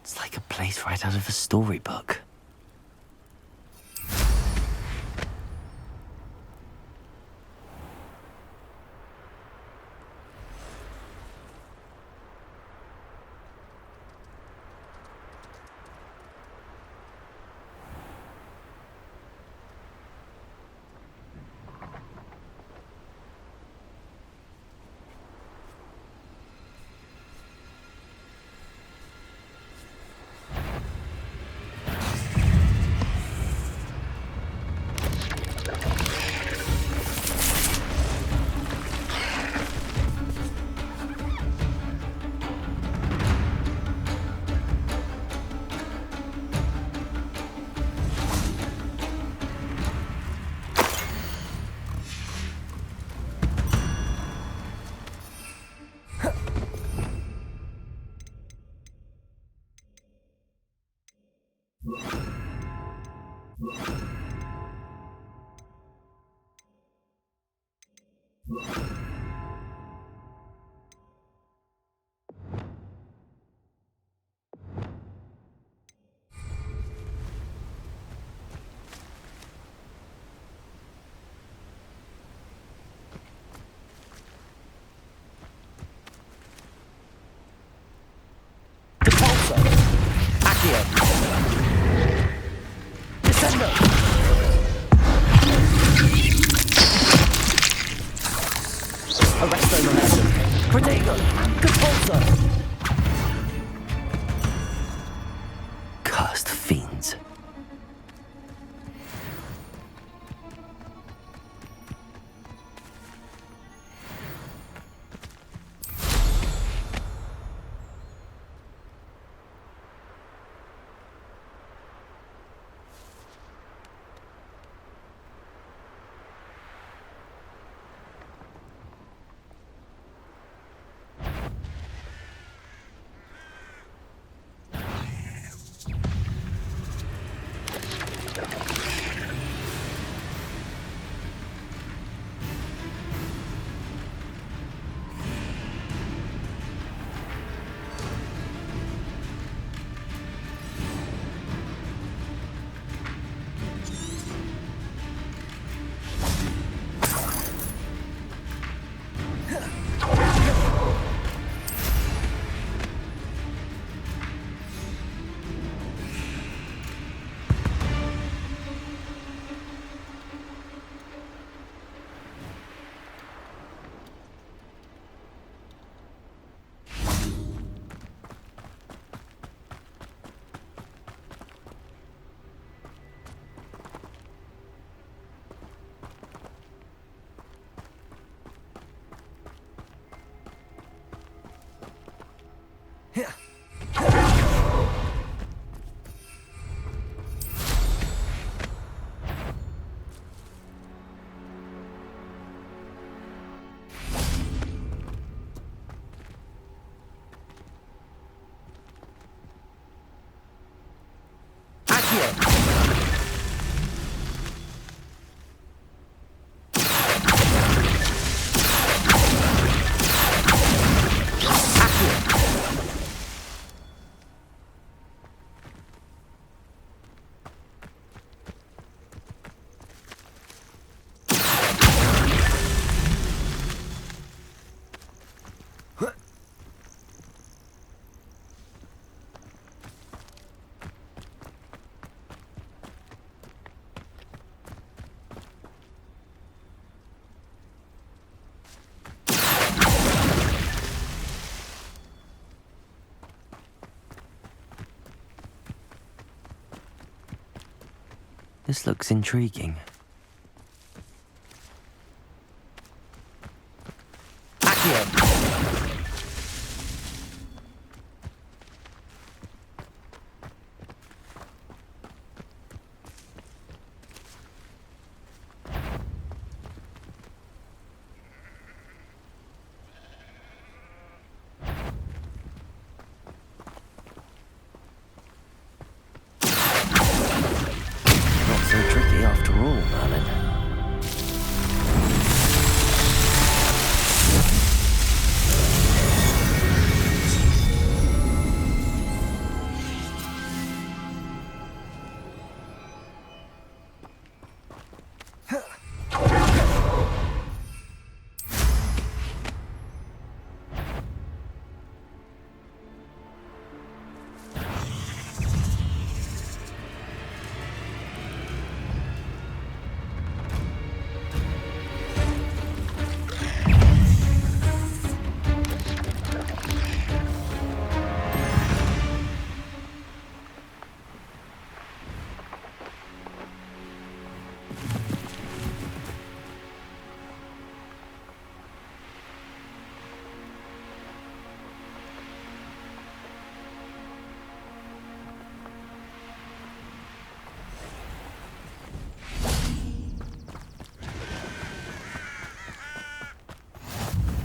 It's like a place right out of a storybook. Cursed fiends. This looks intriguing. Not so tricky after all.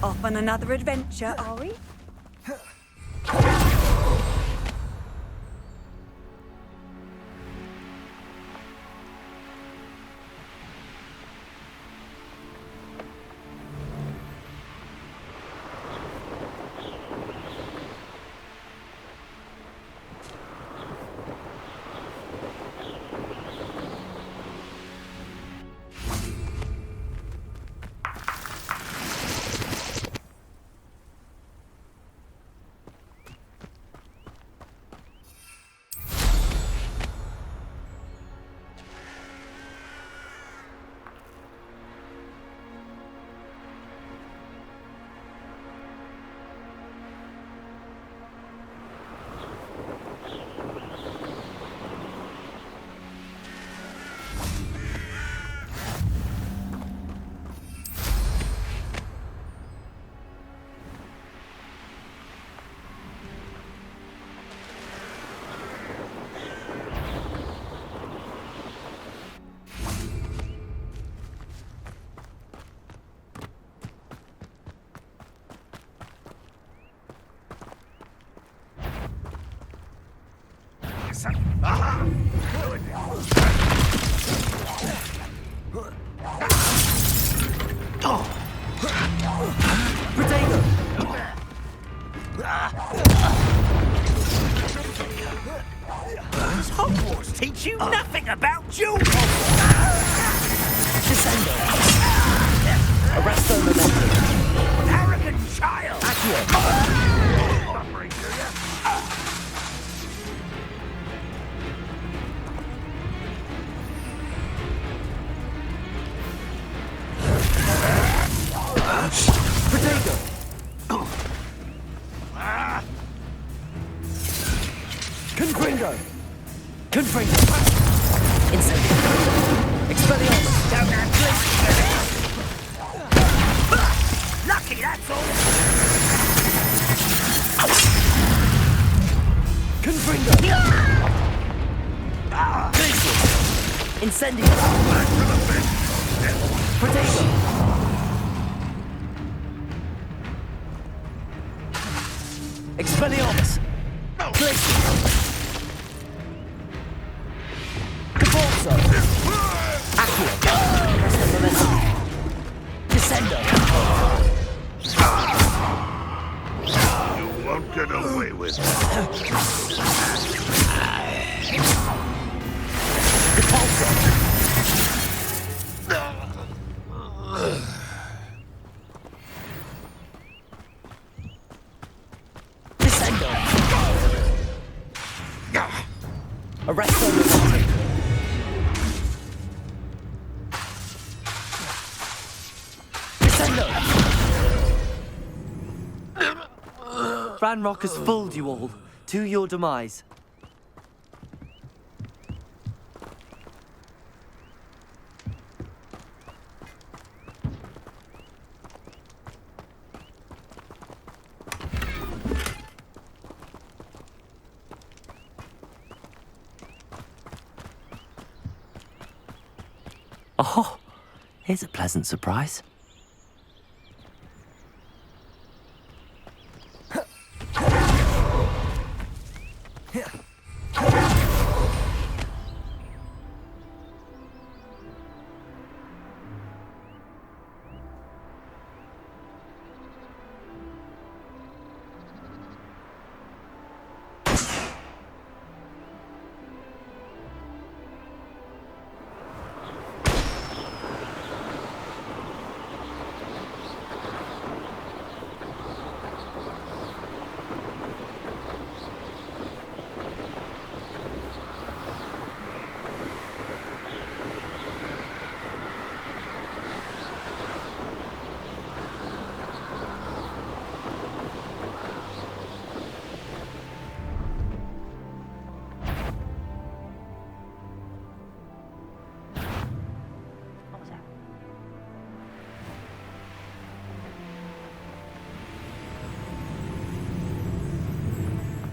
Off on another adventure, are we? Does Hogwarts teach you nothing about jewels? Descendo. Arresto momentum. Arrogant child! Accurate. Potato. Confringo. Confringo. Incendio. Expelliarmus. Down that Lucky, that's all! Confringo. Glacial. Incendio. Potato. Expelliarmus. Glacial. Caporzo. Aqua. Arresto momentum. Descendo. You won't get away with it. Repulsor. Descendo. Arresto momentum. Descendo. Ranrock has fooled you all, to your demise. Oh, here's a pleasant surprise.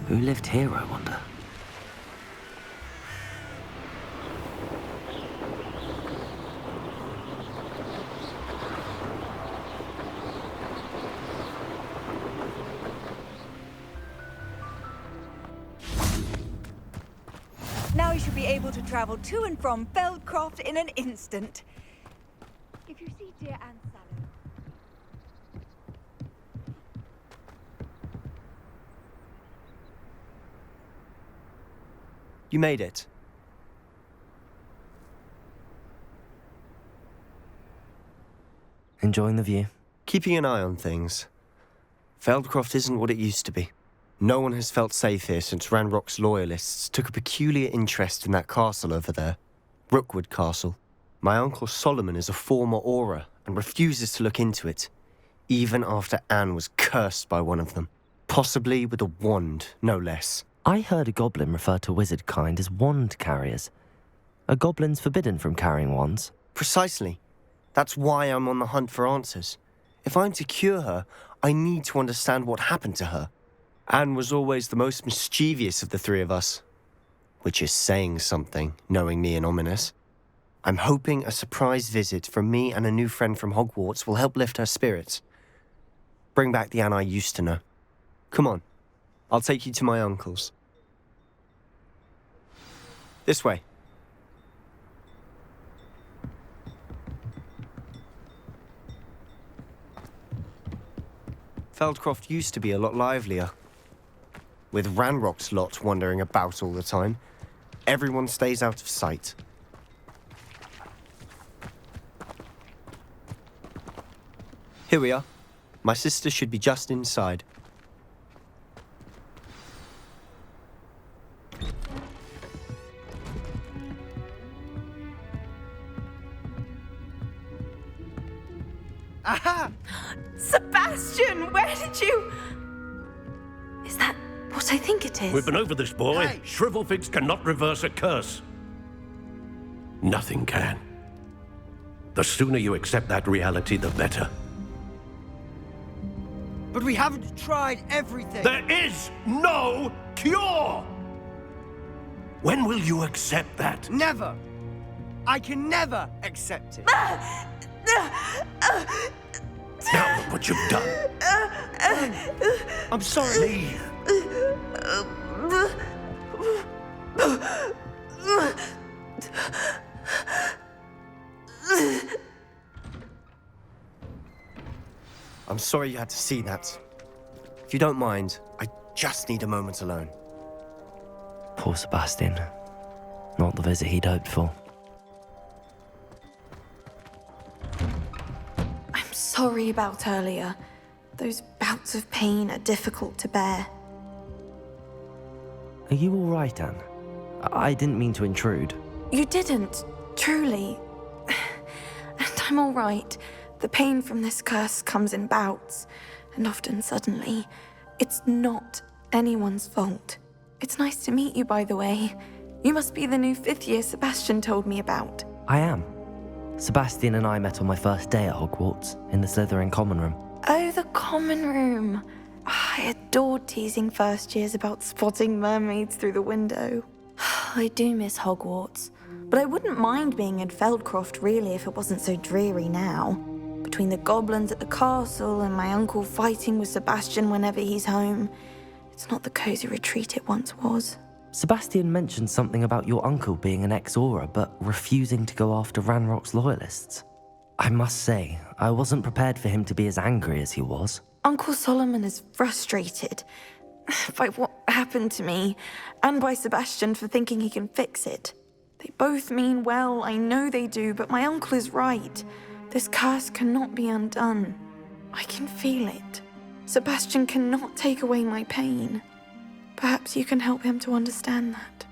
Who lived here, I wonder? able to travel to and from Feldcroft in an instant. If you see dear Anne Sallow... You made it. Enjoying the view? Keeping an eye on things. Feldcroft isn't what it used to be. No one has felt safe here since Ranrock's loyalists took a peculiar interest in that castle over there. Rookwood Castle. My uncle Solomon is a former Auror and refuses to look into it, even after Anne was cursed by one of them. Possibly with a wand, no less. I heard a goblin refer to wizard kind as wand carriers. Are goblins forbidden from carrying wands? Precisely. That's why I'm on the hunt for answers. If I'm to cure her, I need to understand what happened to her. Anne was always the most mischievous of the three of us. Which is saying something, knowing me and ominous. I'm hoping a surprise visit from me and a new friend from Hogwarts will help lift her spirits. Bring back the Anne I used to know. Come on, I'll take you to my uncle's. This way. Feldcroft used to be a lot livelier. With Ranrock's lot wandering about all the time, everyone stays out of sight. Here we are. My sister should be just inside. Aha! Sebastian, where did you... Is that what I think it is? We've been over this, boy. Hey. Shrivelfigs cannot reverse a curse. Nothing can. The sooner you accept that reality, the better. But we haven't tried everything. There is no cure! When will you accept that? Never. I can never accept it. Now look what you've done. I'm sorry. Leave. I'm sorry you had to see that. If you don't mind, I just need a moment alone. Poor Sebastian. Not the visit he'd hoped for. I'm sorry about earlier. Those bouts of pain are difficult to bear. Are you all right, Anne? I didn't mean to intrude. You didn't, truly. And I'm all right. The pain from this curse comes in bouts, and often suddenly. It's not anyone's fault. It's nice to meet you, by the way. You must be the new 5th year Sebastian told me about. I am. Sebastian and I met on my first day at Hogwarts, in the Slytherin common room. Oh, the common room. I adored teasing first years about spotting mermaids through the window. I do miss Hogwarts, but I wouldn't mind being in Feldcroft really if it wasn't so dreary now. Between the goblins at the castle and my uncle fighting with Sebastian whenever he's home, it's not the cozy retreat it once was. Sebastian mentioned something about your uncle being an ex-Auror, but refusing to go after Ranrock's loyalists. I must say, I wasn't prepared for him to be as angry as he was. Uncle Solomon is frustrated by what happened to me, and by Sebastian for thinking he can fix it. They both mean well, I know they do, but my uncle is right. This curse cannot be undone. I can feel it. Sebastian cannot take away my pain. Perhaps you can help him to understand that.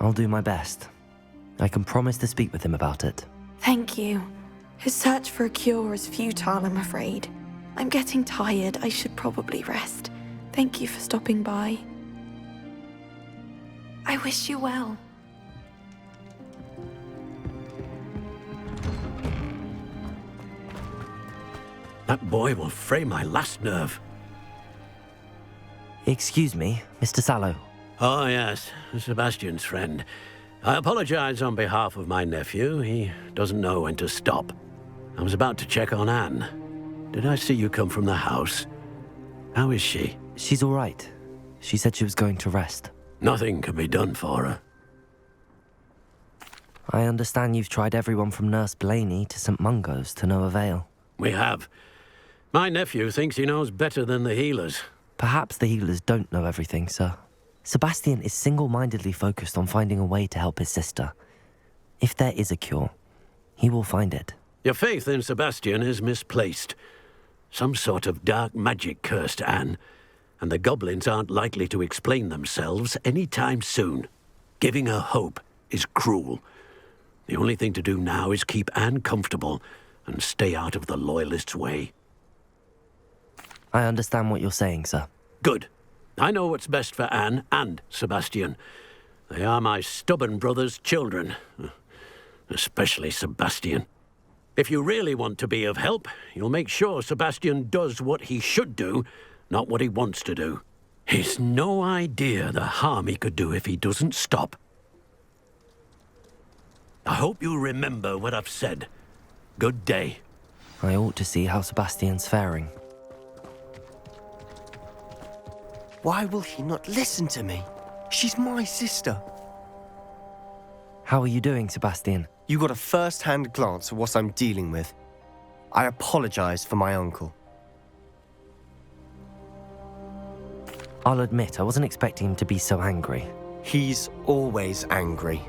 I'll do my best. I can promise to speak with him about it. Thank you. His search for a cure is futile, I'm afraid. I'm getting tired. I should probably rest. Thank you for stopping by. I wish you well. That boy will fray my last nerve. Excuse me, Mr. Sallow. Oh, yes, Sebastian's friend. I apologize on behalf of my nephew. He doesn't know when to stop. I was about to check on Anne. Did I see you come from the house? How is she? She's all right. She said she was going to rest. Nothing can be done for her. I understand you've tried everyone from Nurse Blaney to St. Mungo's to no avail. We have. My nephew thinks he knows better than the healers. Perhaps the healers don't know everything, sir. Sebastian is single-mindedly focused on finding a way to help his sister. If there is a cure, he will find it. Your faith in Sebastian is misplaced. Some sort of dark magic cursed Anne, and the goblins aren't likely to explain themselves anytime soon. Giving her hope is cruel. The only thing to do now is keep Anne comfortable and stay out of the Loyalists' way. I understand what you're saying, sir. Good. I know what's best for Anne and Sebastian. They are my stubborn brother's children. Especially Sebastian. If you really want to be of help, you'll make sure Sebastian does what he should do, not what he wants to do. He's no idea the harm he could do if he doesn't stop. I hope you remember what I've said. Good day. I ought to see how Sebastian's faring. Why will he not listen to me? She's my sister. How are you doing, Sebastian? You got a first-hand glance at what I'm dealing with. I apologize for my uncle. I'll admit, I wasn't expecting him to be so angry. He's always angry.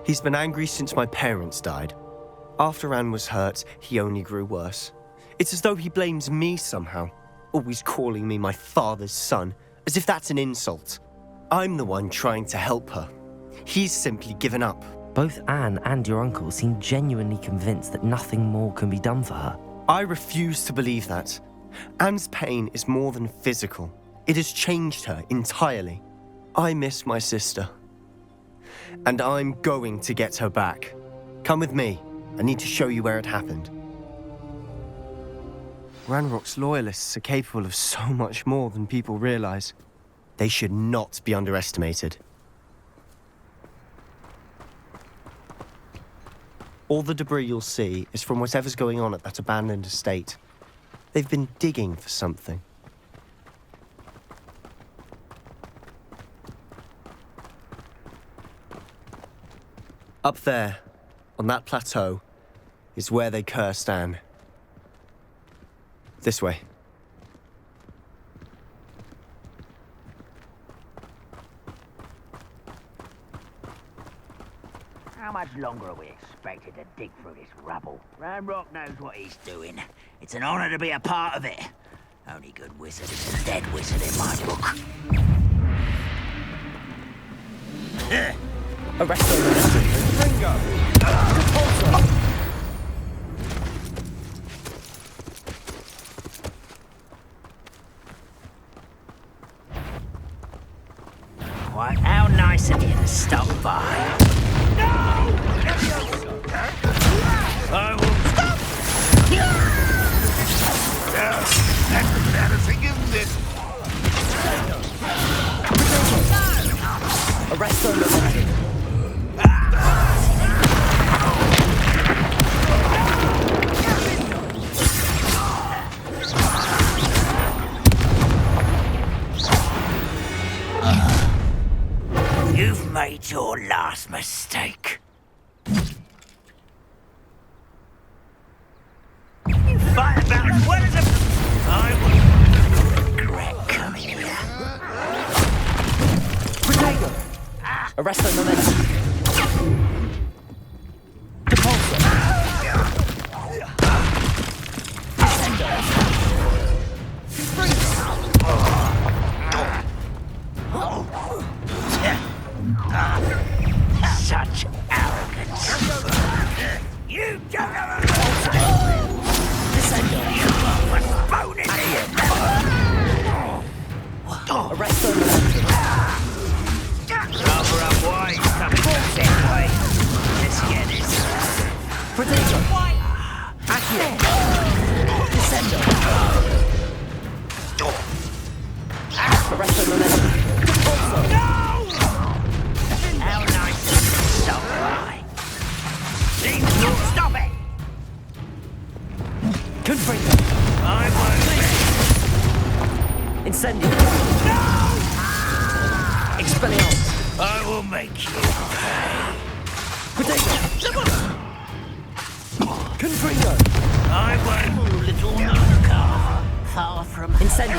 He's been angry since my parents died. After Anne was hurt, he only grew worse. It's as though he blames me somehow, always calling me my father's son, as if that's an insult. I'm the one trying to help her. He's simply given up. Both Anne and your uncle seem genuinely convinced that nothing more can be done for her. I refuse to believe that. Anne's pain is more than physical. It has changed her entirely. I miss my sister. And I'm going to get her back. Come with me. I need to show you where it happened. Ranrock's loyalists are capable of so much more than people realize. They should not be underestimated. All the debris you'll see is from whatever's going on at that abandoned estate. They've been digging for something. Up there, on that plateau, is where they cursed Anne. This way. How much longer are we expected to dig through this rubble? Ranrock knows what he's doing. It's an honor to be a part of it. Only good wizard is a dead wizard in my book. Arrest the Ringo! Repulsor! What? How nice of you to stop by. I will stop! That's embarrassing, isn't it? Arrest the You've made your last mistake. You fight about as well as a... I will regret coming here. Protego! Arrest the momentum. Depulsor! Such arrogance. You don't have a... Bone in here. Arrest the momentum. Cover up wide. That way. Let's get this. Protego! Accio! Descendo! Arrest the momentum. Depulsor! How nice of you to stop by. Seems you'll stop it. Confringo! I won't. Incendio! Explode! Expelliarmus! I will make you pay. Potato! Confringo! I won't, little nuncar. Far from Incendio!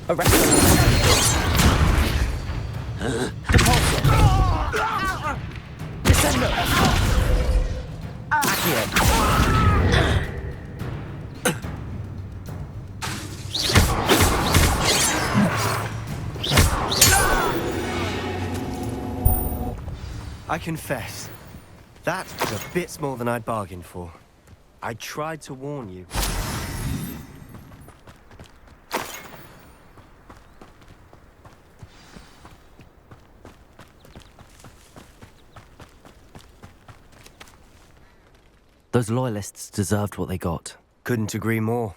Arrest him. Depulso. Descendo. Accio. I confess, that was a bit more than I'd bargained for. I tried to warn you. Those loyalists deserved what they got. Couldn't agree more.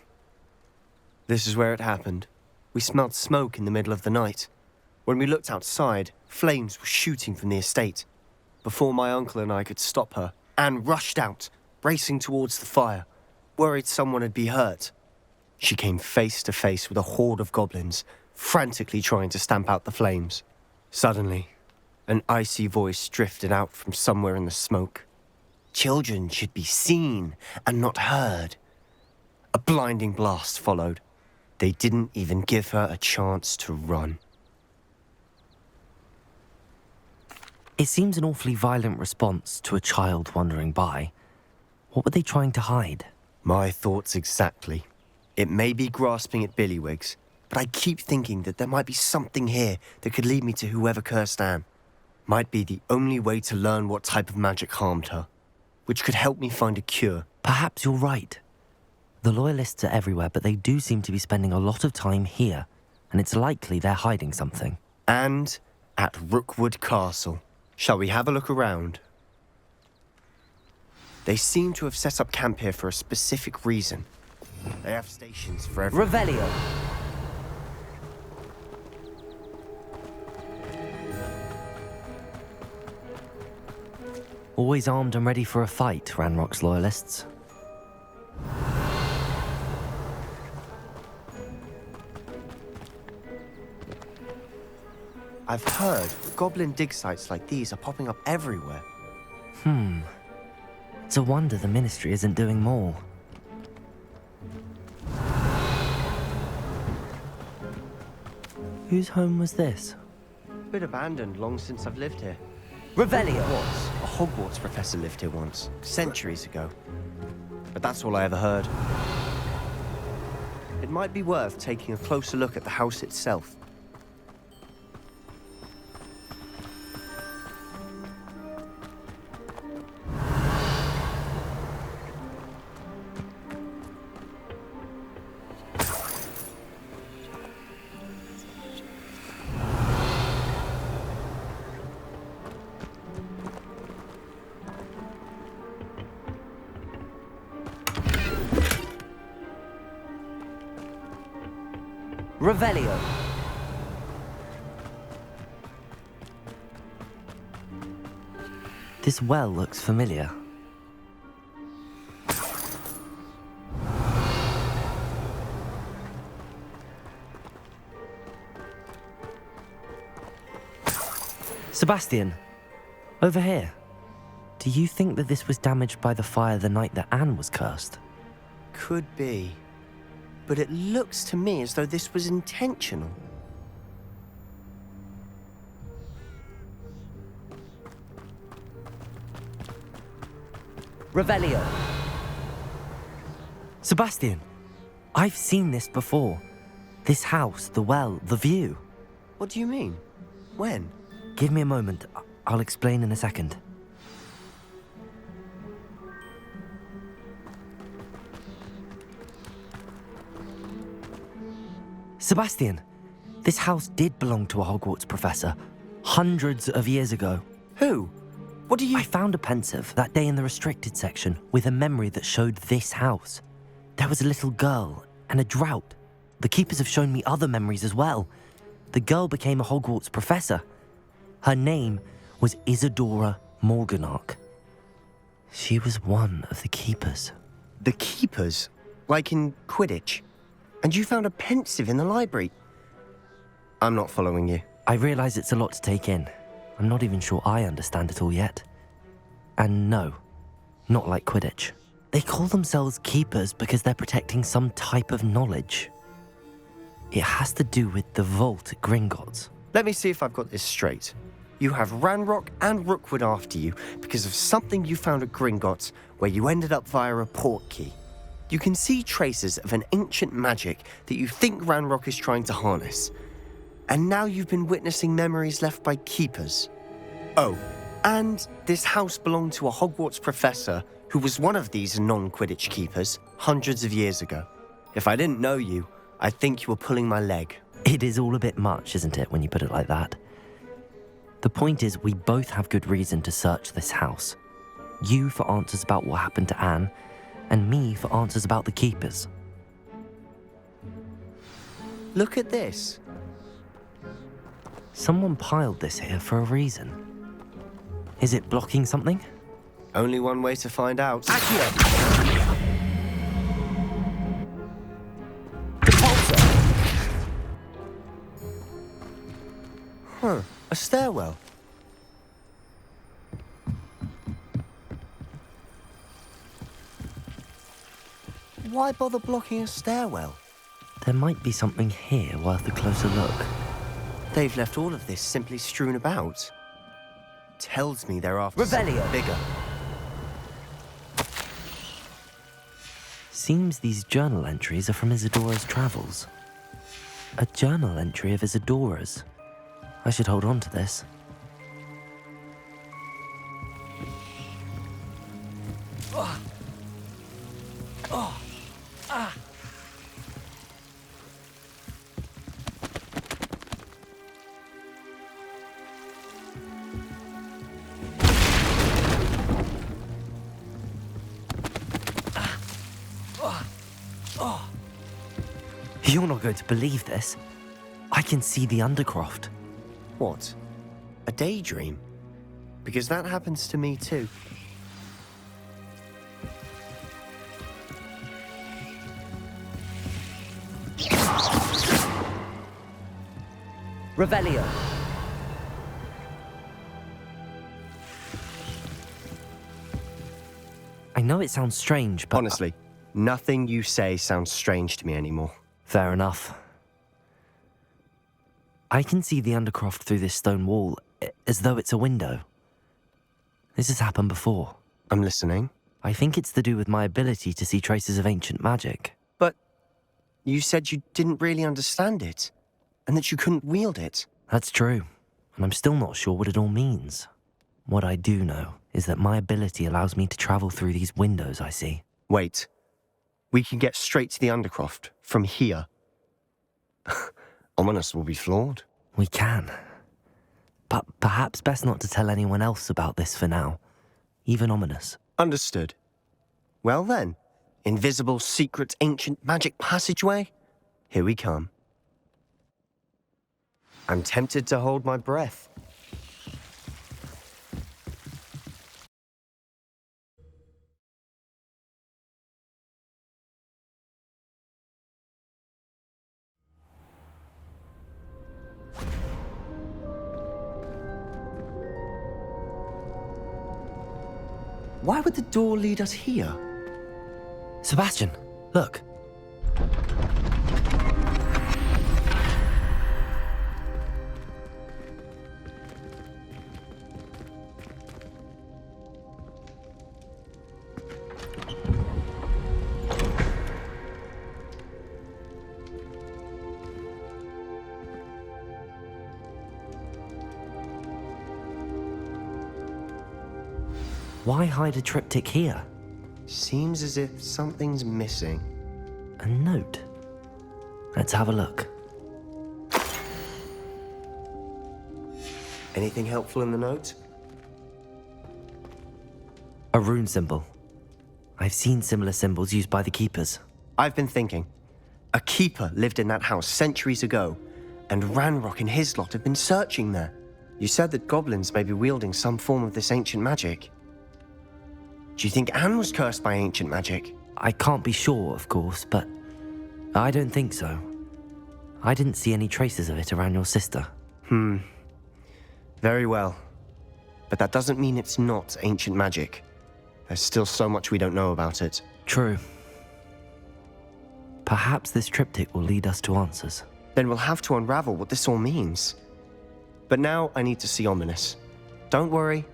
This is where it happened. We smelled smoke in the middle of the night. When we looked outside, flames were shooting from the estate. Before my uncle and I could stop her, Anne rushed out, racing towards the fire, worried someone had been hurt. She came face to face with a horde of goblins, frantically trying to stamp out the flames. Suddenly, an icy voice drifted out from somewhere in the smoke. Children should be seen and not heard. A blinding blast followed. They didn't even give her a chance to run. It seems an awfully violent response to a child wandering by. What were they trying to hide? My thoughts exactly. It may be grasping at billywhigs, but I keep thinking that there might be something here that could lead me to whoever cursed Anne. Might be the only way to learn what type of magic harmed her, which could help me find a cure. Perhaps you're right. The loyalists are everywhere, but they do seem to be spending a lot of time here, and it's likely they're hiding something. And at Rookwood Castle. Shall we have a look around? They seem to have set up camp here for a specific reason. They have stations for every... Revelio. Always armed and ready for a fight, Ranrock's loyalists. I've heard goblin dig sites like these are popping up everywhere. It's a wonder the Ministry isn't doing more. Whose home was this? Been abandoned long since I've lived here. Revelio. A Hogwarts professor lived here once, centuries ago. But that's all I ever heard. It might be worth taking a closer look at the house itself. Revelio. This well looks familiar. Sebastian, over here. Do you think that this was damaged by the fire the night that Anne was cursed? Could be. But it looks to me as though this was intentional. Revelio. Sebastian, I've seen this before. This house, the well, the view. What do you mean? When? Give me a moment. I'll explain in a second. Sebastian, this house did belong to a Hogwarts professor, hundreds of years ago. Who? What do you... I found a pensive that day in the restricted section with a memory that showed this house. There was a little girl and a drought. The Keepers have shown me other memories as well. The girl became a Hogwarts professor. Her name was Isadora Morganach. She was one of the Keepers. The Keepers? Like in Quidditch? And you found a pensive in the library? I'm not following you. I realize it's a lot to take in. I'm not even sure I understand it all yet. And no, not like Quidditch. They call themselves Keepers because they're protecting some type of knowledge. It has to do with the vault at Gringotts. Let me see if I've got this straight. You have Ranrock and Rookwood after you because of something you found at Gringotts where you ended up via a port key. You can see traces of an ancient magic that you think Ranrock is trying to harness. And now you've been witnessing memories left by Keepers. Oh, and this house belonged to a Hogwarts professor who was one of these non-Quidditch Keepers hundreds of years ago. If I didn't know you, I'd think you were pulling my leg. It is all a bit much, isn't it, when you put it like that? The point is, we both have good reason to search this house. You for answers about what happened to Anne, and me for answers about the Keepers. Look at this. Someone piled this here for a reason. Is it blocking something? Only one way to find out. Huh, a stairwell. Why bother blocking a stairwell? There might be something here worth a closer look. They've left all of this simply strewn about. Tells me they're after Revelio. something bigger. Seems these journal entries are from Isadora's travels. A journal entry of Isadora's. I should hold on to this. You're not going to believe this. I can see the Undercroft. What? A daydream? Because that happens to me too. Revelio. I know it sounds strange, but... Honestly, nothing you say sounds strange to me anymore. Fair enough. I can see the Undercroft through this stone wall, as though it's a window. This has happened before. I'm listening. I think it's to do with my ability to see traces of ancient magic. But you said you didn't really understand it, and that you couldn't wield it. That's true, and I'm still not sure what it all means. What I do know is that my ability allows me to travel through these windows I see. Wait. We can get straight to the Undercroft from here. Ominous will be flawed. We can. But perhaps best not to tell anyone else about this for now. Even Ominous. Understood. Well then, invisible, secret, ancient magic passageway? Here we come. I'm tempted to hold my breath. Why would the door lead us here? Sebastian, look. Why hide a triptych here? Seems as if something's missing. A note. Let's have a look. Anything helpful in the note? A rune symbol. I've seen similar symbols used by the Keepers. I've been thinking. A keeper lived in that house centuries ago, and Ranrock and his lot have been searching there. You said that goblins may be wielding some form of this ancient magic. Do you think Anne was cursed by ancient magic? I can't be sure, of course, but I don't think so. I didn't see any traces of it around your sister. Very well. But that doesn't mean it's not ancient magic. There's still so much we don't know about it. True. Perhaps this triptych will lead us to answers. Then we'll have to unravel what this all means. But now I need to see Ominous. Don't worry,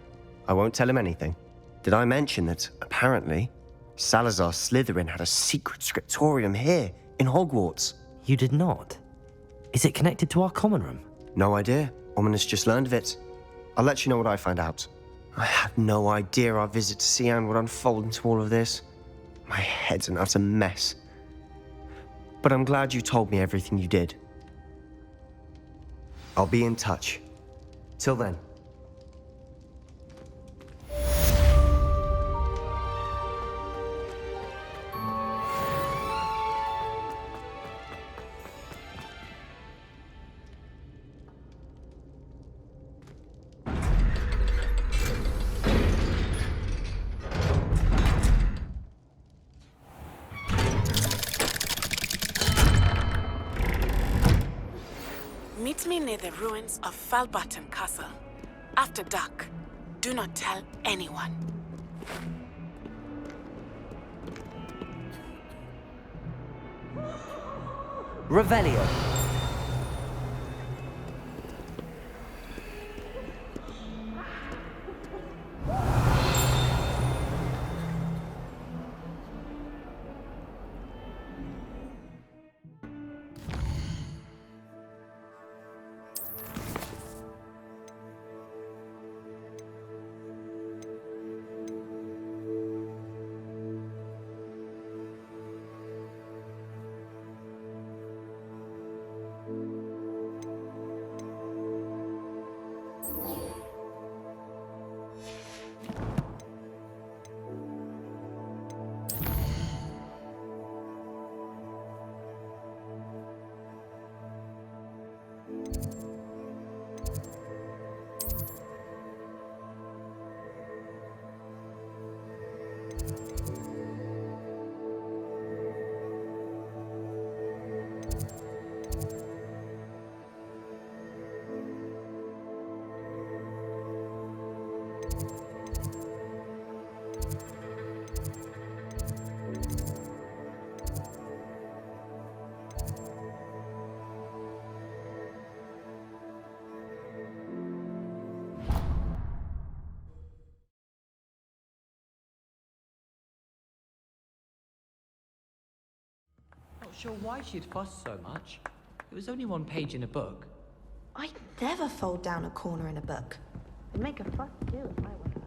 I won't tell him anything. Did I mention that, apparently, Salazar Slytherin had a secret scriptorium here, in Hogwarts? You did not? Is it connected to our common room? No idea. Ominous just learned of it. I'll let you know what I find out. I had no idea our visit to see Anne would unfold into all of this. My head's an utter mess. But I'm glad you told me everything you did. I'll be in touch. Till then. Meet me near the ruins of Falbaton Castle. After dark. Do not tell anyone. Revelio. Not sure why she'd fuss so much. It was only one page in a book. I'd never fold down a corner in a book. I'd make a fuss too if I were her.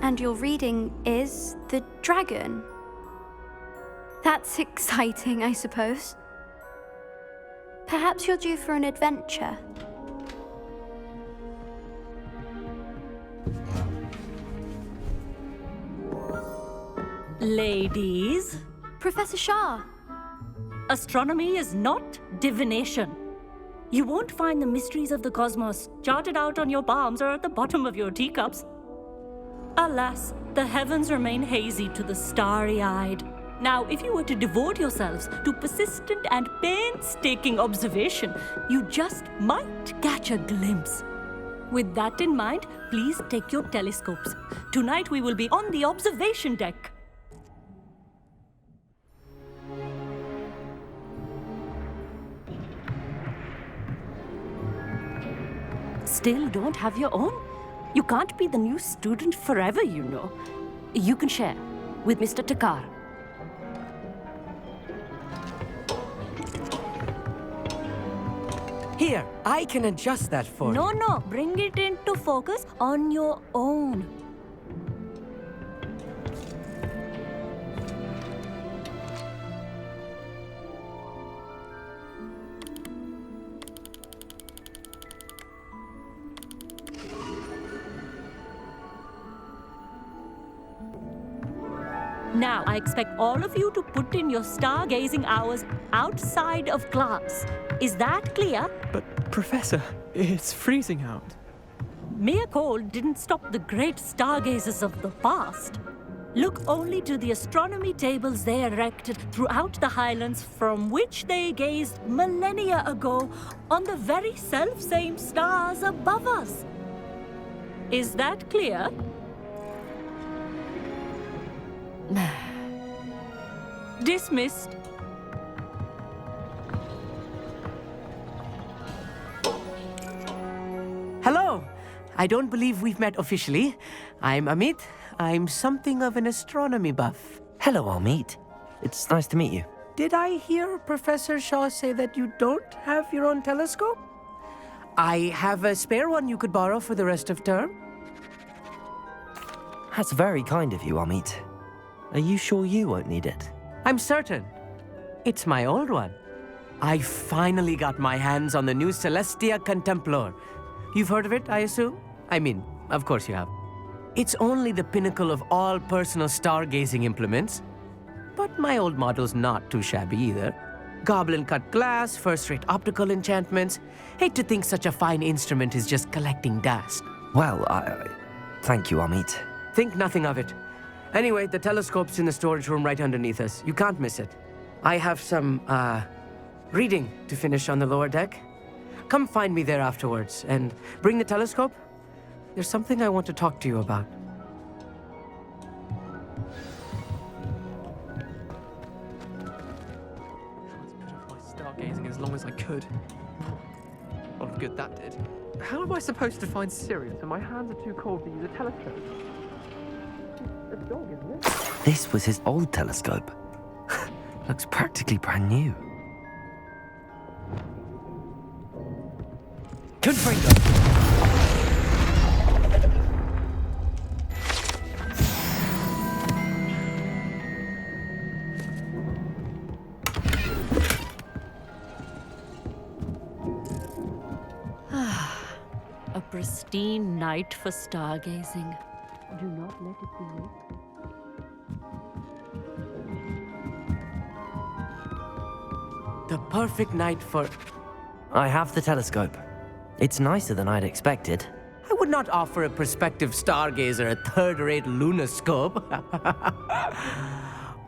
And your reading is The Dragon. That's exciting, I suppose. Perhaps you're due for an adventure. You won't find the mysteries of the cosmos charted out on your palms or at the bottom of your teacups. Alas, the heavens remain hazy to the starry-eyed. Now, if you were to devote yourselves to persistent and painstaking observation, you just might catch a glimpse. With that in mind, please take your telescopes. Tonight we will be on the observation deck. Still don't have your own? You can't be the new student forever, you know. You can share with Mr. Takar. Here, I can adjust that for you. No, bring it into focus on your own. Now, I expect all of you to put in your stargazing hours outside of class. Is that clear? But, Professor, it's freezing out. Mere cold didn't stop the great stargazers of the past. Look only to the astronomy tables they erected throughout the highlands from which they gazed millennia ago on the very self-same stars above us. Is that clear? Dismissed. Hello. I don't believe we've met officially. I'm Amit. I'm something of an astronomy buff. Hello, Amit. It's nice to meet you. Did I hear Professor Shaw say that you don't have your own telescope? I have a spare one you could borrow for the rest of term. That's very kind of you, Amit. Are you sure you won't need it? I'm certain. It's my old one. I finally got my hands on the new Celestia Contemplar. You've heard of it, I assume? I mean, of course you have. It's only the pinnacle of all personal stargazing implements. But my old model's not too shabby either. Goblin-cut glass, first-rate optical enchantments. Hate to think such a fine instrument is just collecting dust. Well, thank you, Amit. Think nothing of it. Anyway, the telescope's in the storage room right underneath us. You can't miss it. I have some, reading to finish on the lower deck. Come find me there afterwards, and bring the telescope. There's something I want to talk to you about. I tried to put off my stargazing as long as I could. A lot of good that did. How am I supposed to find Sirius when my hands are too cold to use a telescope? It's a dog, isn't it? This was his old telescope. Looks practically brand new. Confringo! A pristine night for stargazing. Do not let it be late. The perfect night for... I have the telescope. It's nicer than I'd expected. I would not offer a prospective stargazer a third-rate lunoscope.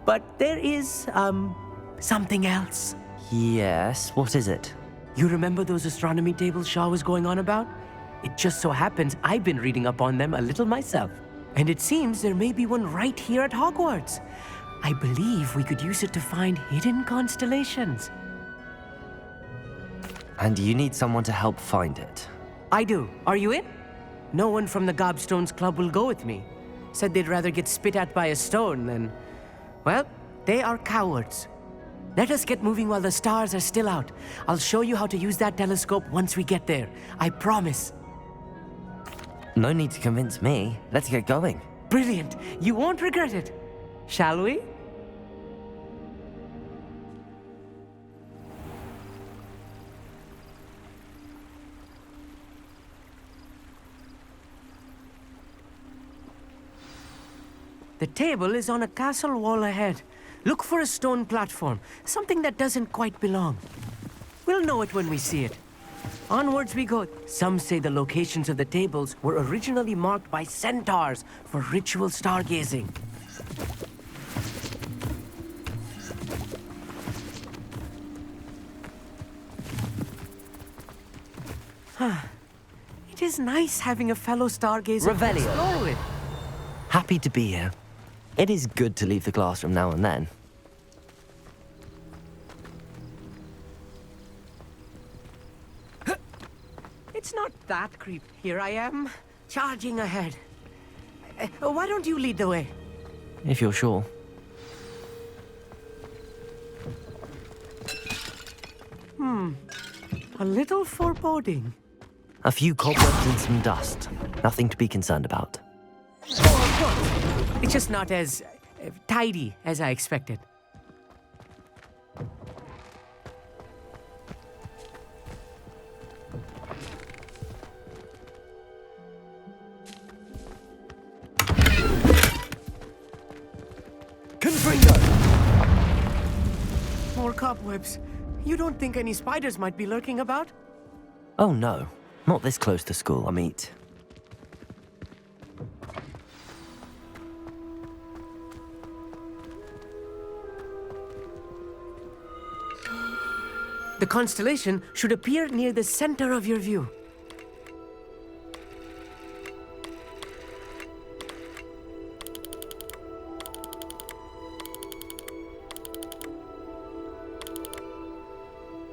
But there is, something else. Yes, what is it? You remember those astronomy tables Shaw was going on about? It just so happens I've been reading up on them a little myself. And it seems there may be one right here at Hogwarts. I believe we could use it to find hidden constellations. And you need someone to help find it. I do. Are you in? No one from the Gobstones Club will go with me. Said they'd rather get spit at by a stone than... Well, they are cowards. Let us get moving while the stars are still out. I'll show you how to use that telescope once we get there. I promise. No need to convince me. Let's get going. Brilliant. You won't regret it. Shall we? The table is on a castle wall ahead. Look for a stone platform, something that doesn't quite belong. We'll know it when we see it. Onwards we go. Some say the locations of the tables were originally marked by centaurs for ritual stargazing. It is nice having a fellow stargazer to explore with. Happy to be here. It is good to leave the classroom now and then. It's not that creep. Here I am, charging ahead. Why don't you lead the way? If you're sure. A little foreboding. A few cobwebs and some dust. Nothing to be concerned about. Oh, of course. It's just not as tidy as I expected. More cobwebs. You don't think any spiders might be lurking about? Oh no, not this close to school, Amit. The constellation should appear near the center of your view.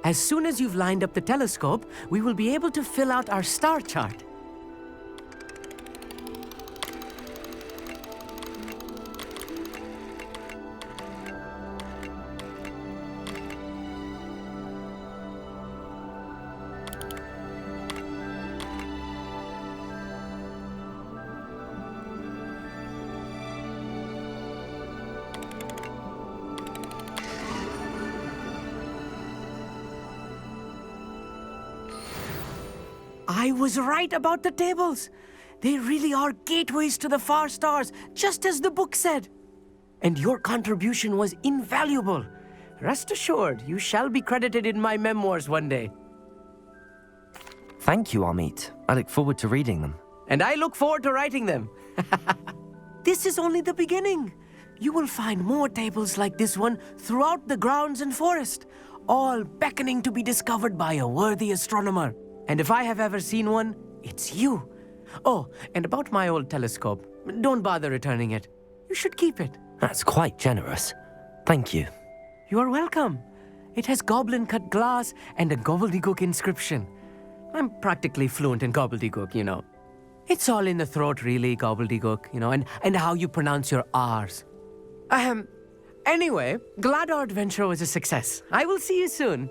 As soon as you've lined up the telescope, we will be able to fill out our star chart. I was right about the tables. They really are gateways to the far stars, just as the book said. And your contribution was invaluable. Rest assured, you shall be credited in my memoirs one day. Thank you, Amit. I look forward to reading them. And I look forward to writing them. This is only the beginning. You will find more tables like this one throughout the grounds and forest, all beckoning to be discovered by a worthy astronomer. And if I have ever seen one, it's you. Oh, and about my old telescope, don't bother returning it. You should keep it. That's quite generous. Thank you. You are welcome. It has goblin-cut glass and a gobbledygook inscription. I'm practically fluent in gobbledygook, you know. It's all in the throat, really, gobbledygook, you know, and how you pronounce your R's. Anyway, glad our adventure was a success. I will see you soon.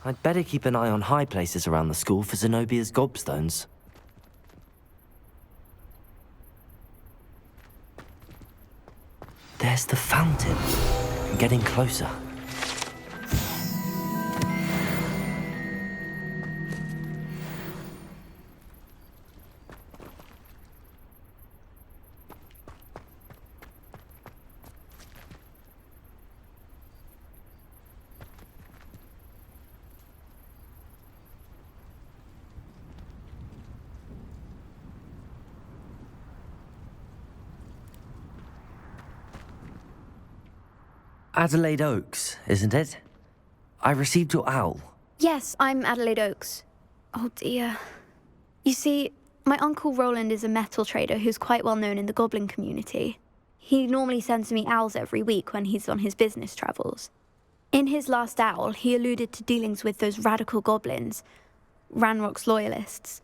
I'd better keep an eye on high places around the school for Zenobia's gobstones. There's the fountain. I'm getting closer. Adelaide Oaks, isn't it? I received your owl. Yes, I'm Adelaide Oaks. Oh dear. You see, my Uncle Roland is a metal trader who's quite well known in the goblin community. He normally sends me owls every week when he's on his business travels. In his last owl, he alluded to dealings with those radical goblins, Ranrock's loyalists.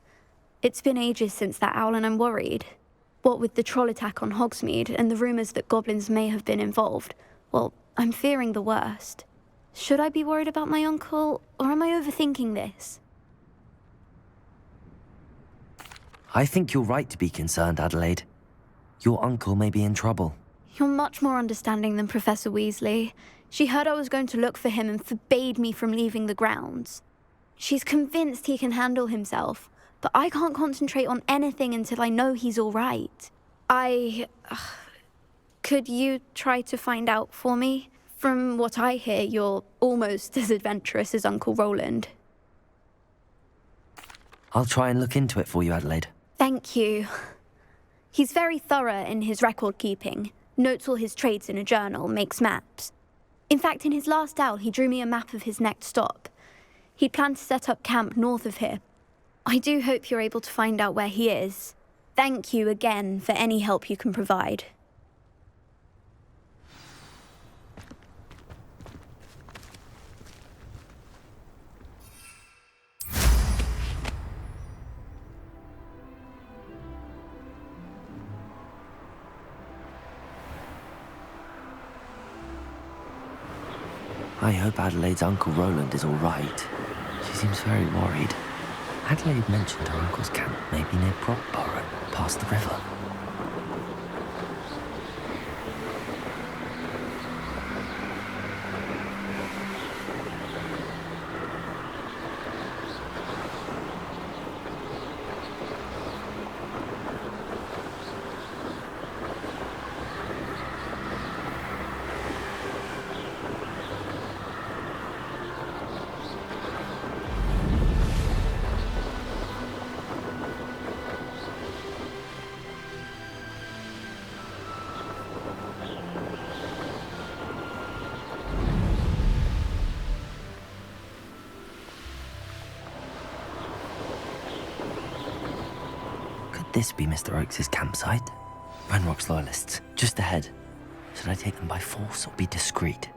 It's been ages since that owl and I'm worried. What with the troll attack on Hogsmeade and the rumours that goblins may have been involved, well, I'm fearing the worst. Should I be worried about my uncle, or am I overthinking this? I think you're right to be concerned, Adelaide. Your uncle may be in trouble. You're much more understanding than Professor Weasley. She heard I was going to look for him and forbade me from leaving the grounds. She's convinced he can handle himself, but I can't concentrate on anything until I know he's all right. Could you try to find out for me? From what I hear, you're almost as adventurous as Uncle Roland. I'll try and look into it for you, Adelaide. Thank you. He's very thorough in his record keeping, notes all his trades in a journal, makes maps. In fact, in his last owl, he drew me a map of his next stop. He'd planned to set up camp north of here. I do hope you're able to find out where he is. Thank you again for any help you can provide. I hope Adelaide's Uncle Roland is all right. She seems very worried. Adelaide mentioned her uncle's camp may be near Brockborough, past the river. This be Mr. Oakes' campsite? Ranrock's loyalists, just ahead. Should I take them by force or be discreet?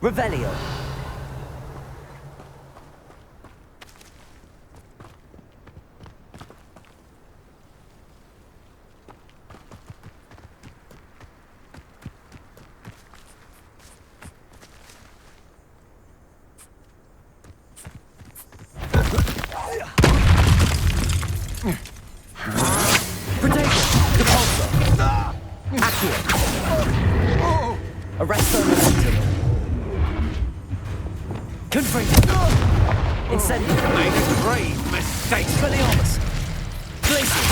Revelio. Arresto momentum. Confront. Incendio. Made a grave mistake. Expelliarmus. Glacier.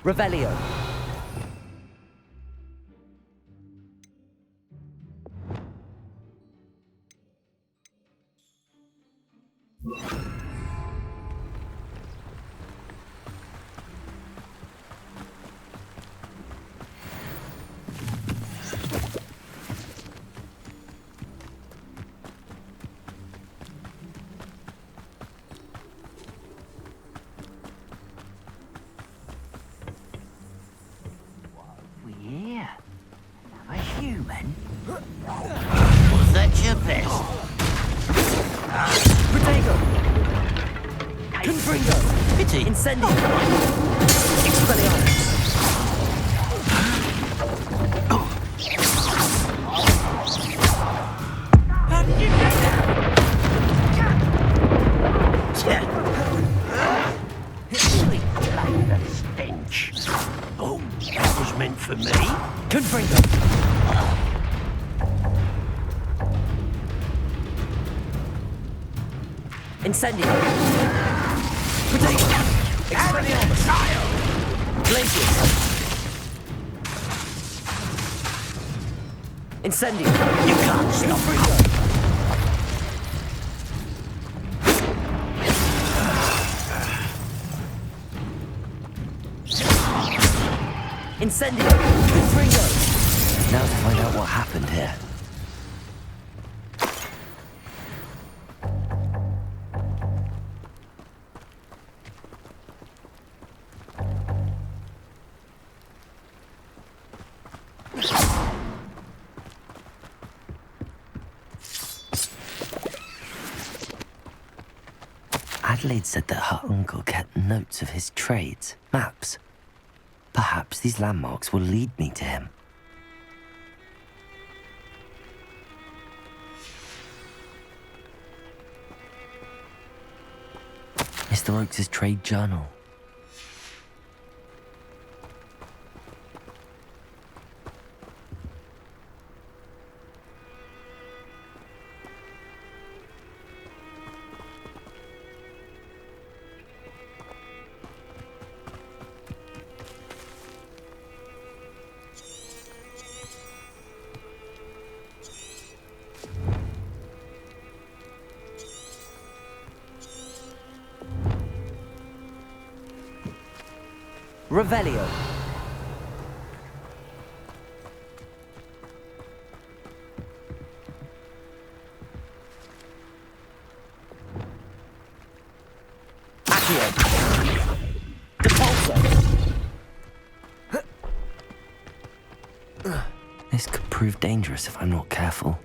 Revelio. Yeah. A human? Was that your best? Protego. Confringo. Pity. Incendio. Expelliarmus. How did you do that? Sweet like the stench. Oh, that was meant for me. Confringo. Incendio. Protego. Expelliarmus. Glacius. Incendio. You can't stop me. Incendio. Confringo. Now to find out what happened here. Adelaide said that her uncle kept notes of his trades, maps. Perhaps these landmarks will lead me to him. Mr. Oakes' trade journal. Revelio. Accio. Depulso. This could prove dangerous if I'm not careful.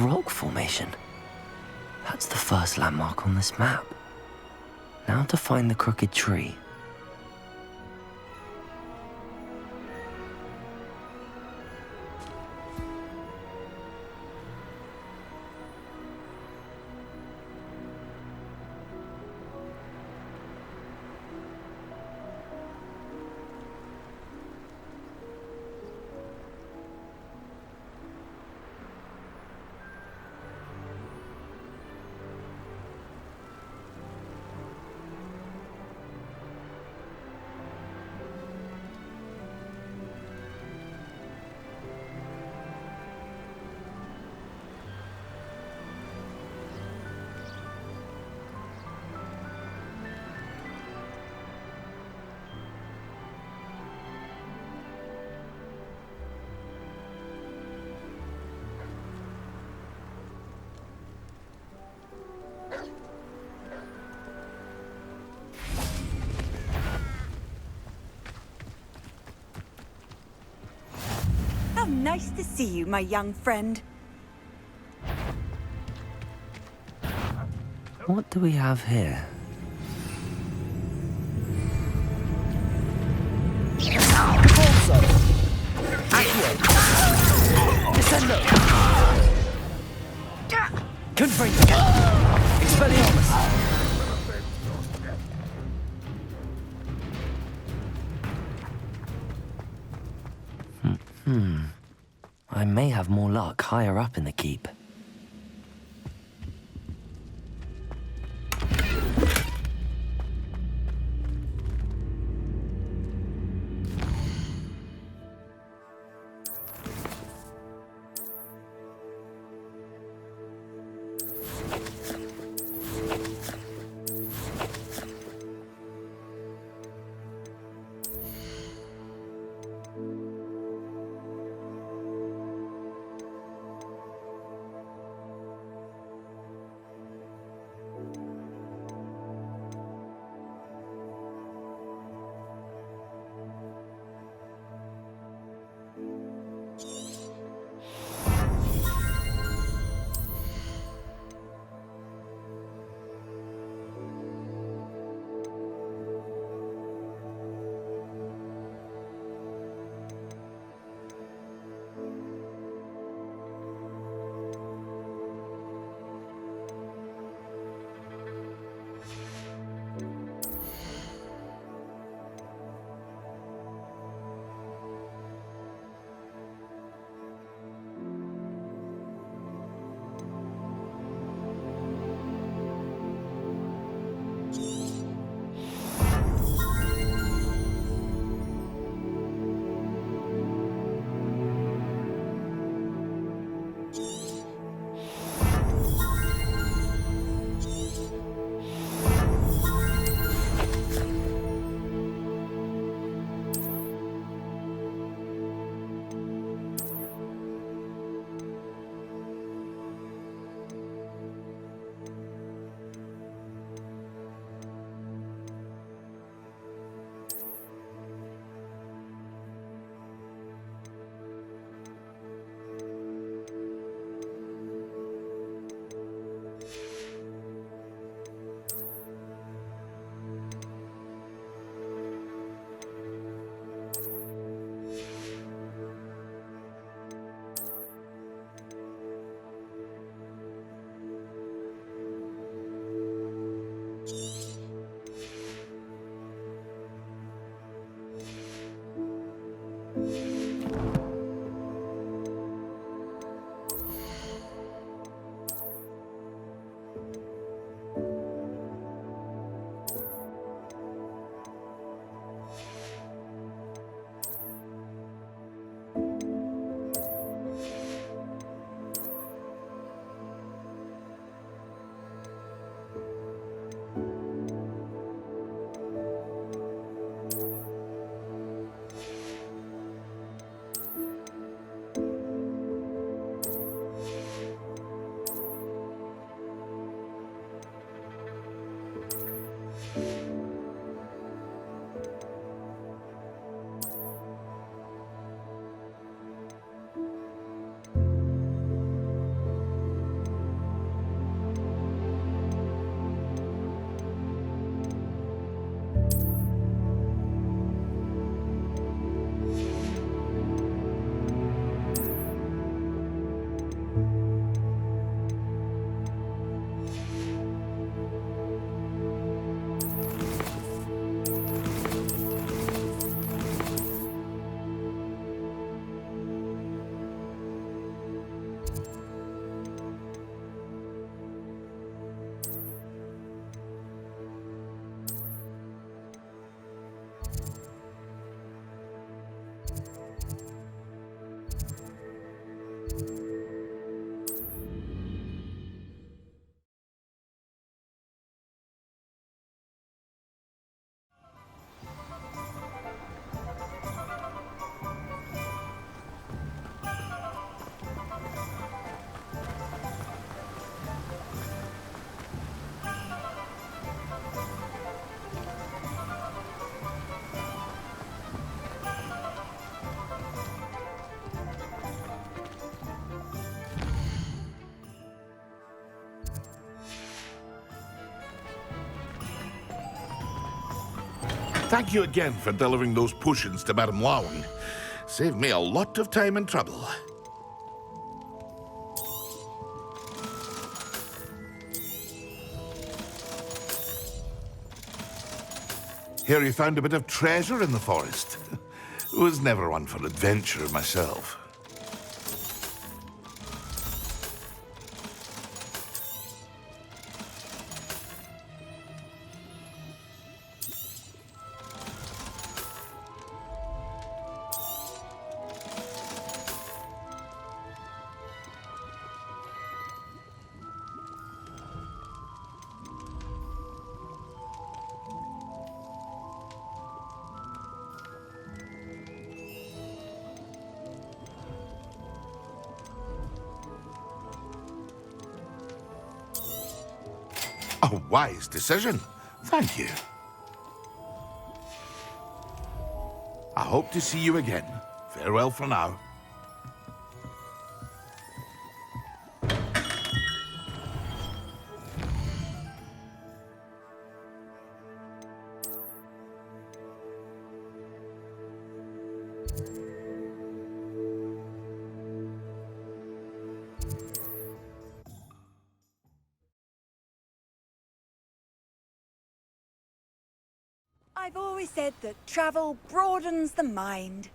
rock formation. That's the first landmark on this map. Now to find the crooked tree. How nice to see you, my young friend. What do we have here? Descendo! Confringo! Expelliarmus! I may have more luck higher up in the keep. Thank you again for delivering those potions to Madame Lawing. Saved me a lot of time and trouble. Hear you found a bit of treasure in the forest. Was never one for adventure myself. A wise decision. Thank you. I hope to see you again. Farewell for now. I've always said that travel broadens the mind.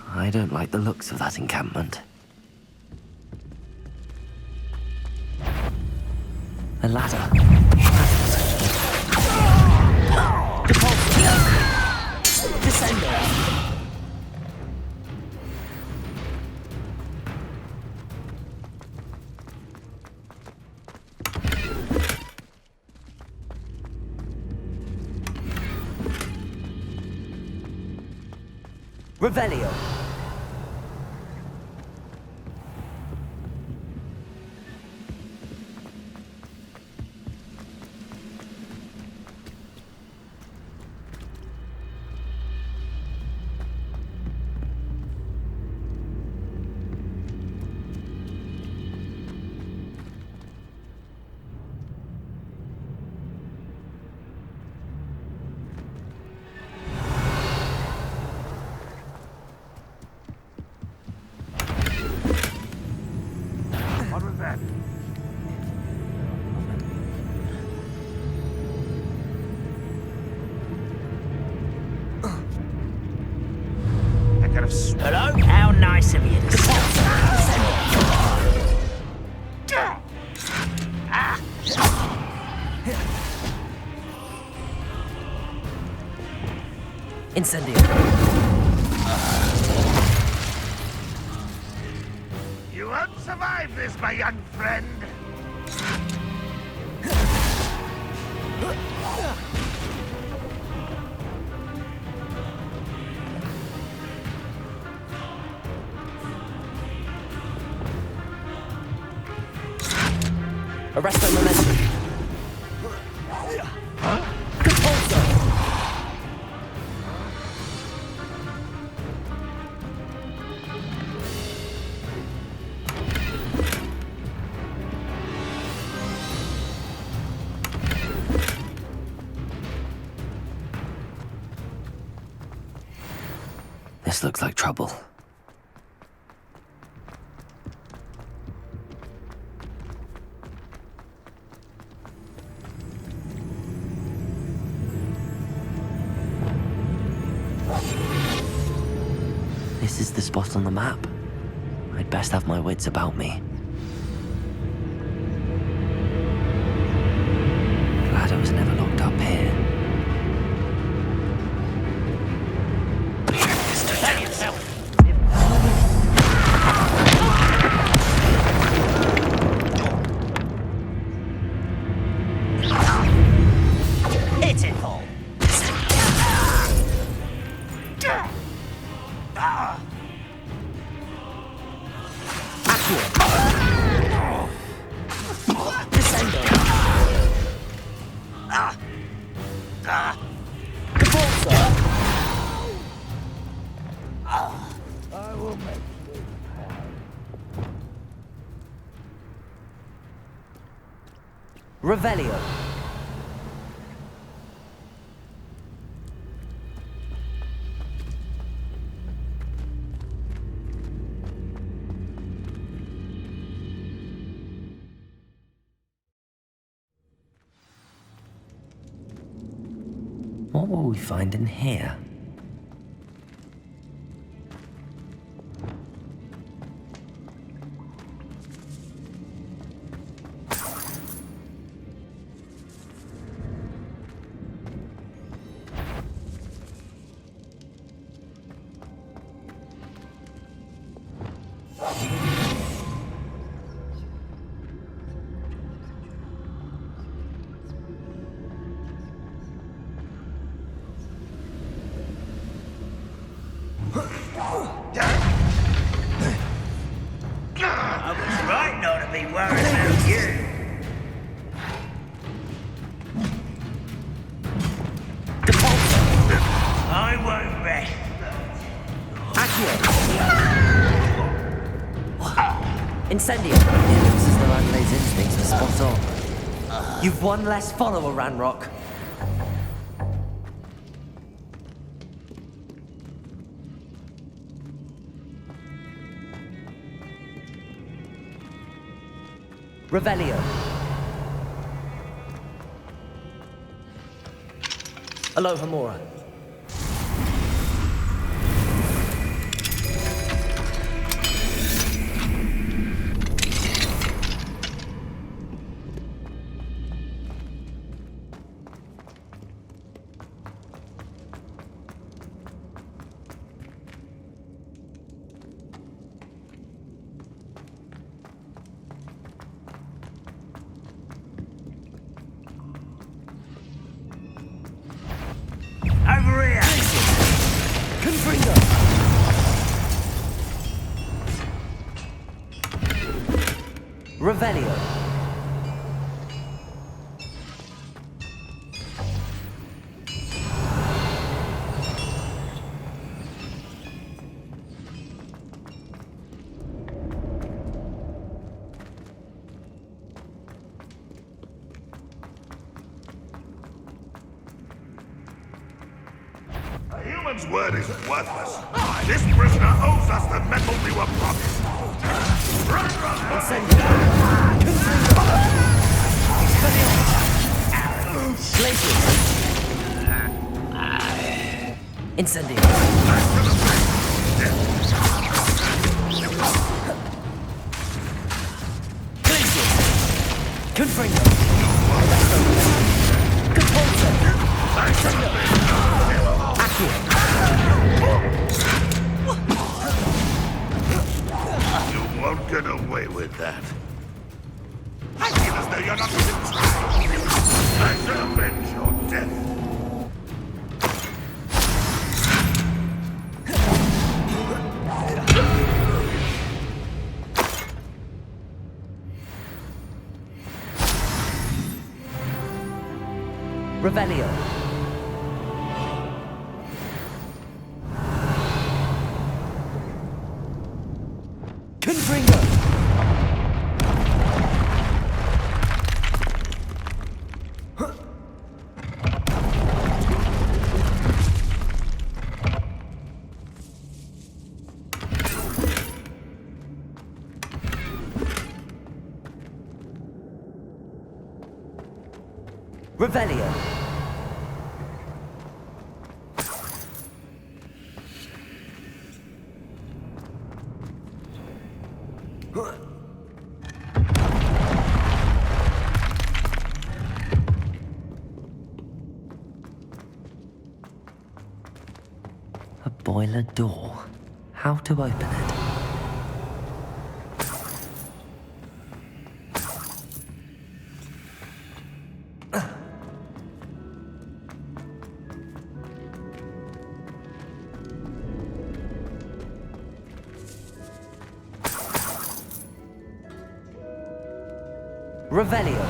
I don't like the looks of that encampment. A ladder. Descender. Revelio. Hello? How nice of you to stop. Incendio. You won't survive this, my young friend. Arrest my momentum. This looks like trouble. spot on the map. I'd best have my wits about me. Glad I was never locked up here. Hit it, Paul. Revelio. What will we find in here? I was right not to be worried about you. I won't rest. Incendio. It looks as though Adelaide's instincts were spot on. You've one less follower, Ranrock. Revelio. Alohomora. Over here. Confringo. Revelio. A human's word is worthless. This prisoner owes us the metal we were promised. Run, run, run! Incendio. Confringo. Compulso. You won't get away with that. I feel as though you're not within I shall avenge your death. Revelio. Confringo. Revelio. A boiler door. How to open it? Revelio.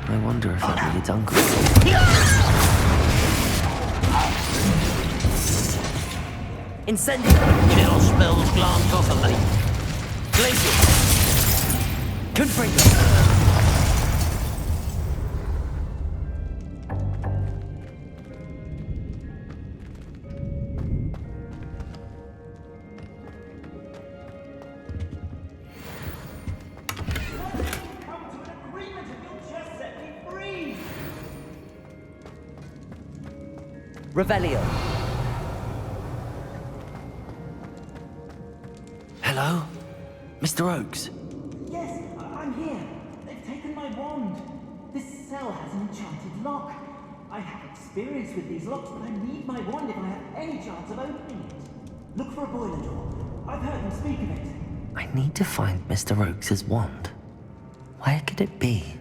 I wonder if that needs uncle. Incendio. Chill spells glance off of me. Glacial. Confringo. Revelio. Hello? Mr. Oakes? Yes, I'm here. They've taken my wand. This cell has an enchanted lock. I have experience with these locks, but I need my wand if I have any chance of opening it. Look for a boiler door. I've heard them speak of it. I need to find Mr. Oakes' wand. Where could it be?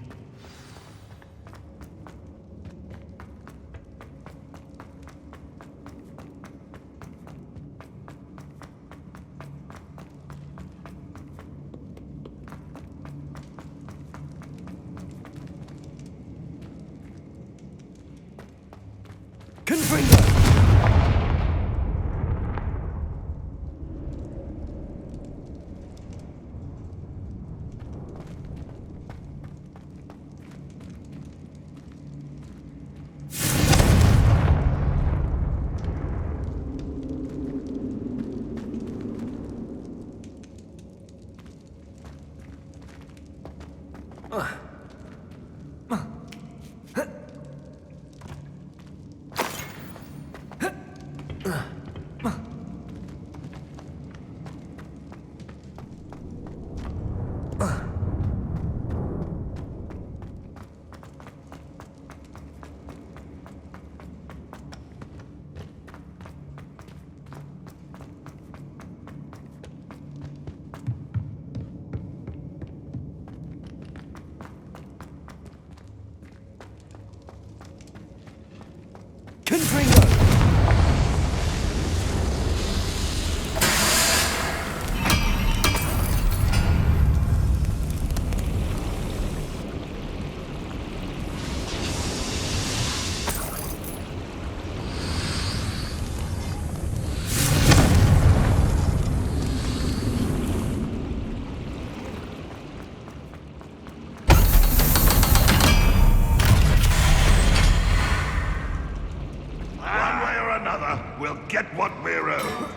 We'll get what we're owed.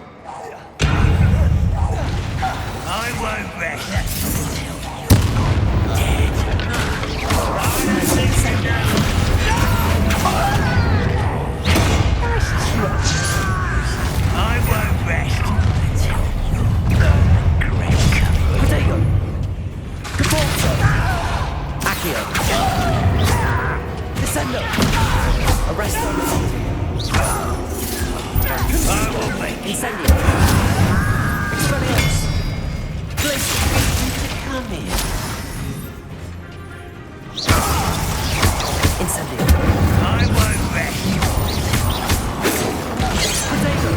I won't rest until you're dead. I won't rest until you're great. Protego. Caporzo. Accio. Descendo. Arresto. I will make Incendio. Expelliarmus. Glacial. come here. Incendio. I won't rest. Protego.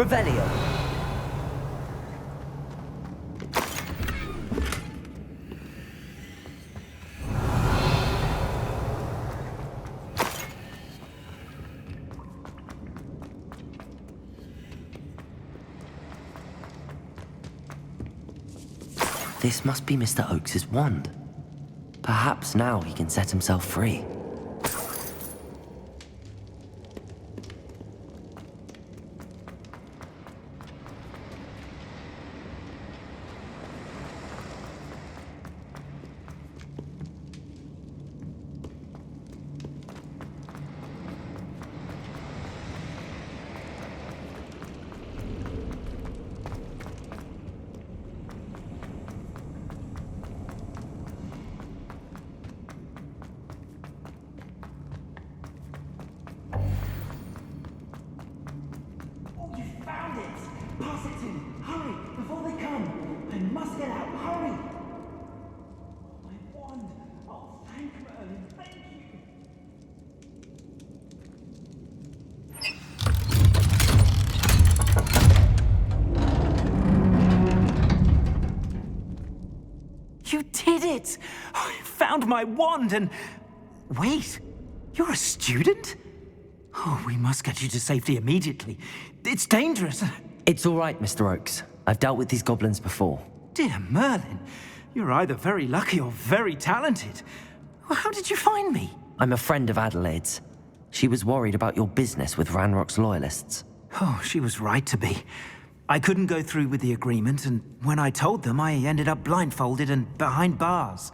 Revelio. This must be Mr. Oakes's wand. Perhaps now he can set himself free. Pass it to me! Hurry! Before they come! I must get out! Hurry! My wand! Oh, thank Merlin! Thank you! You did it! I found my wand and... Wait, you're a student? Oh, we must get you to safety immediately. It's dangerous. It's all right, Mr. Oakes. I've dealt with these goblins before. Dear Merlin, you're either very lucky or very talented. Well, how did you find me? I'm a friend of Adelaide's. She was worried about your business with Ranrock's loyalists. Oh, she was right to be. I couldn't go through with the agreement, and when I told them, I ended up blindfolded and behind bars.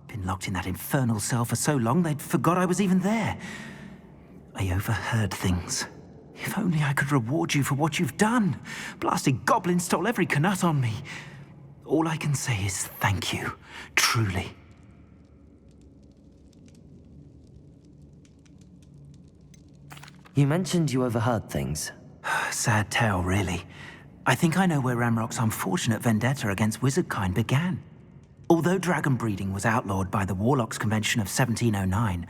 Been locked in that infernal cell for so long, they'd forgot I was even there. I overheard things. If only I could reward you for what you've done. Blasted goblin stole every canut on me. All I can say is thank you, truly. You mentioned you overheard things. Sad tale, really. I think I know where Ranrock's unfortunate vendetta against wizardkind began. Although dragon breeding was outlawed by the Warlocks Convention of 1709,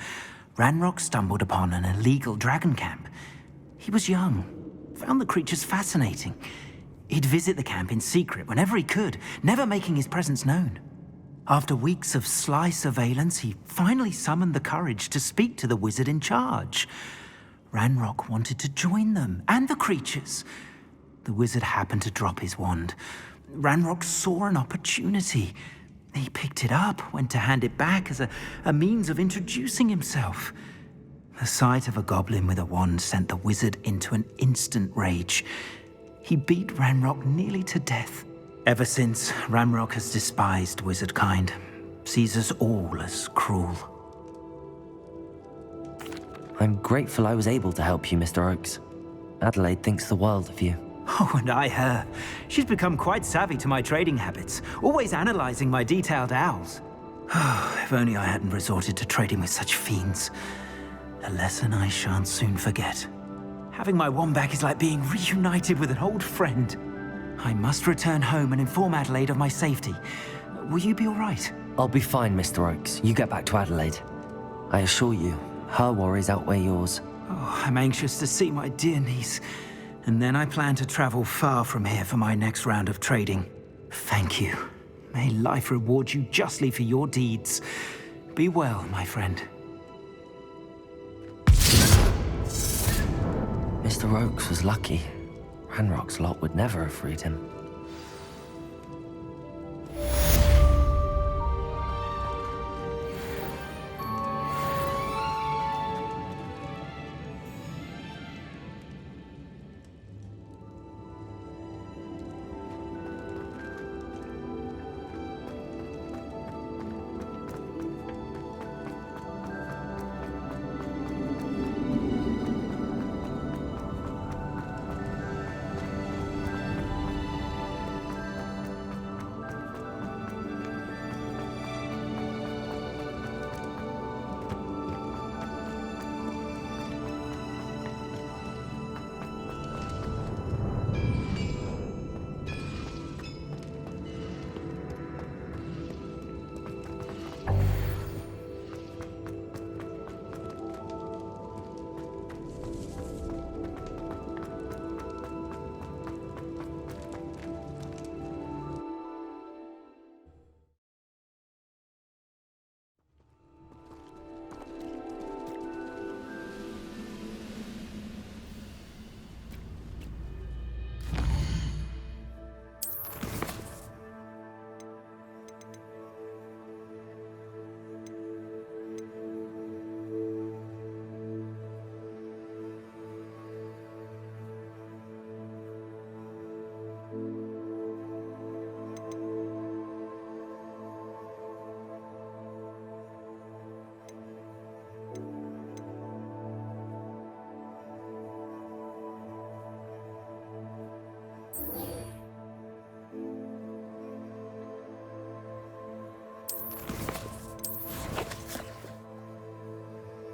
Ranrock stumbled upon an illegal dragon camp. He was young, found the creatures fascinating. He'd visit the camp in secret whenever he could, never making his presence known. After weeks of sly surveillance, he finally summoned the courage to speak to the wizard in charge. Ranrock wanted to join them, and the creatures. The wizard happened to drop his wand. Ranrock saw an opportunity. He picked it up, went to hand it back as a means of introducing himself. The sight of a goblin with a wand sent the wizard into an instant rage. He beat Ranrock nearly to death. Ever since, Ranrock has despised wizardkind, sees us all as cruel. I'm grateful I was able to help you, Mr. Oakes. Adelaide thinks the world of you. Oh, and I her. She's become quite savvy to my trading habits, always analyzing my detailed owls. If only I hadn't resorted to trading with such fiends. A lesson I shan't soon forget. Having my wand back is like being reunited with an old friend. I must return home and inform Adelaide of my safety. Will you be all right? I'll be fine, Mr. Oakes. You get back to Adelaide. I assure you, her worries outweigh yours. Oh, I'm anxious to see my dear niece. And then I plan to travel far from here for my next round of trading. Thank you. May life reward you justly for your deeds. Be well, my friend. Mr. Oakes was lucky. Ranrock's lot would never have freed him.